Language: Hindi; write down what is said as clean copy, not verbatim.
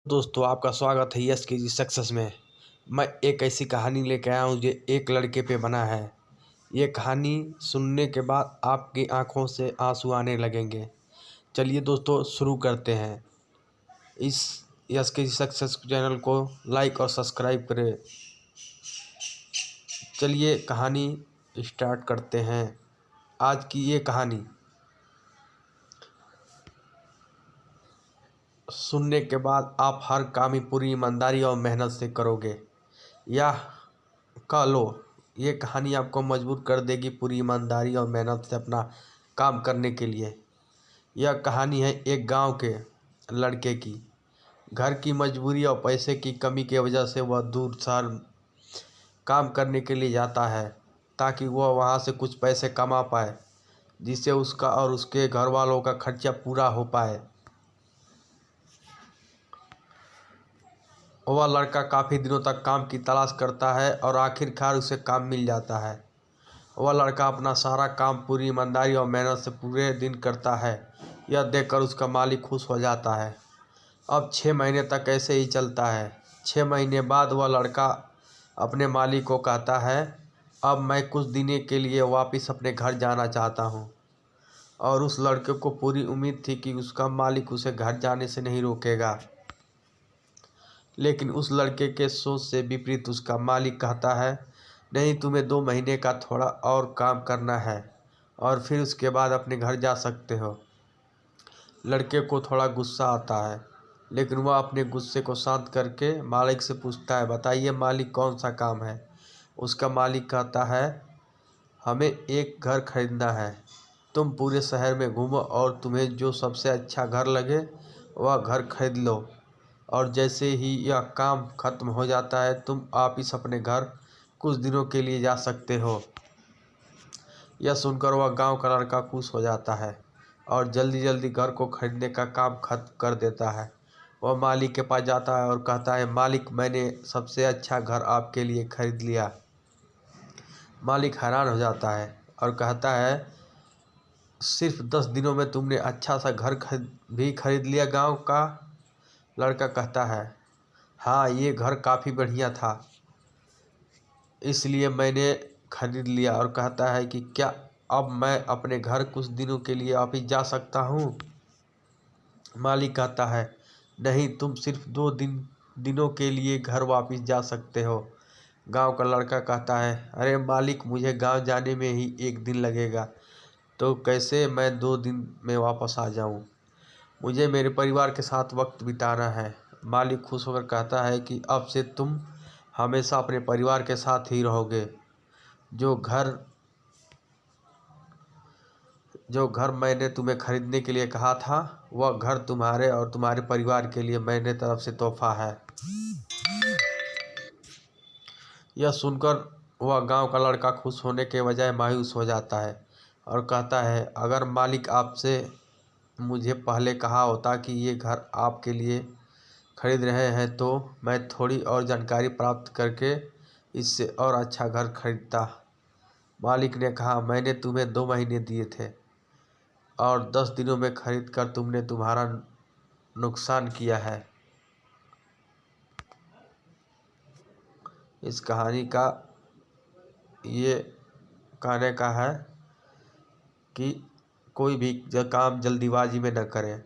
दोस्तों, आपका स्वागत है यस के जी सक्सेस में। मैं एक ऐसी कहानी लेकर आया हूँ जो एक लड़के पे बना है। ये कहानी सुनने के बाद आपकी आंखों से आंसू आने लगेंगे। चलिए दोस्तों, शुरू करते हैं। इस यस के जी सक्सेस चैनल को लाइक और सब्सक्राइब करें। चलिए कहानी स्टार्ट करते हैं। आज की ये कहानी सुनने के बाद आप हर काम ही पूरी ईमानदारी और मेहनत से करोगे। या कह लो, ये कहानी आपको मजबूर कर देगी पूरी ईमानदारी और मेहनत से अपना काम करने के लिए। यह कहानी है एक गांव के लड़के की। घर की मजबूरी और पैसे की कमी की वजह से वह दूर शहर काम करने के लिए जाता है ताकि वह वहां से कुछ पैसे कमा पाए, जिससे उसका और उसके घर वालों का खर्चा पूरा हो पाए। वह लड़का काफ़ी दिनों तक काम की तलाश करता है और आखिरकार उसे काम मिल जाता है। वह लड़का अपना सारा काम पूरी ईमानदारी और मेहनत से पूरे दिन करता है। यह देखकर उसका मालिक खुश हो जाता है। अब 6 महीने तक ऐसे ही चलता है। 6 महीने बाद वह लड़का अपने मालिक को कहता है, अब मैं कुछ दिन के लिए वापस अपने घर जाना चाहता हूँ। और उस लड़के को पूरी उम्मीद थी कि उसका मालिक उसे घर जाने से नहीं रोकेगा। लेकिन उस लड़के के सोच से विपरीत उसका मालिक कहता है, नहीं, तुम्हें 2 महीने का थोड़ा और काम करना है और फिर उसके बाद अपने घर जा सकते हो। लड़के को थोड़ा गुस्सा आता है, लेकिन वह अपने गुस्से को शांत करके मालिक से पूछता है, बताइए मालिक, कौन सा काम है। उसका मालिक कहता है, हमें एक घर खरीदना है। तुम पूरे शहर में घूमो और तुम्हें जो सबसे अच्छा घर लगे वह घर खरीद लो, और जैसे ही यह काम खत्म हो जाता है तुम वापिस अपने घर कुछ दिनों के लिए जा सकते हो। यह सुनकर वह गांव का लड़का खुश हो जाता है और जल्दी जल्दी घर को खरीदने का काम खत्म कर देता है। वह मालिक के पास जाता है और कहता है, मालिक, मैंने सबसे अच्छा घर आपके लिए खरीद लिया। मालिक हैरान हो जाता है और कहता है, सिर्फ 10 दिनों में तुमने अच्छा सा घर भी खरीद लिया गांव का। लड़का कहता है, हाँ, ये घर काफ़ी बढ़िया था, इसलिए मैंने खरीद लिया। और कहता है कि क्या अब मैं अपने घर कुछ दिनों के लिए वापिस जा सकता हूँ। मालिक कहता है, नहीं, तुम सिर्फ 2 दिनों के लिए घर वापिस जा सकते हो। गांव का लड़का कहता है, अरे मालिक, मुझे गांव जाने में ही 1 दिन लगेगा, तो कैसे मैं 2 दिन में वापस आ जाऊं। मुझे मेरे परिवार के साथ वक्त बिताना है। मालिक खुश होकर कहता है कि अब से तुम हमेशा अपने परिवार के साथ ही रहोगे। जो घर जो घर मैंने तुम्हें खरीदने के लिए कहा था, वह घर तुम्हारे और तुम्हारे परिवार के लिए मेरे तरफ से तोहफा है। यह सुनकर वह गांव का लड़का खुश होने के बजाय मायूस हो जाता है और कहता है, अगर मालिक आपसे मुझे पहले कहा होता कि ये घर आपके लिए खरीद रहे हैं तो मैं थोड़ी और जानकारी प्राप्त करके इससे और अच्छा घर खरीदता। मालिक ने कहा, मैंने तुम्हें 2 महीने दिए थे और 10 दिनों में खरीद कर तुमने तुम्हारा नुकसान किया है। इस कहानी का ये कहने का है कि कोई भी काम जल्दीबाजी में न करें।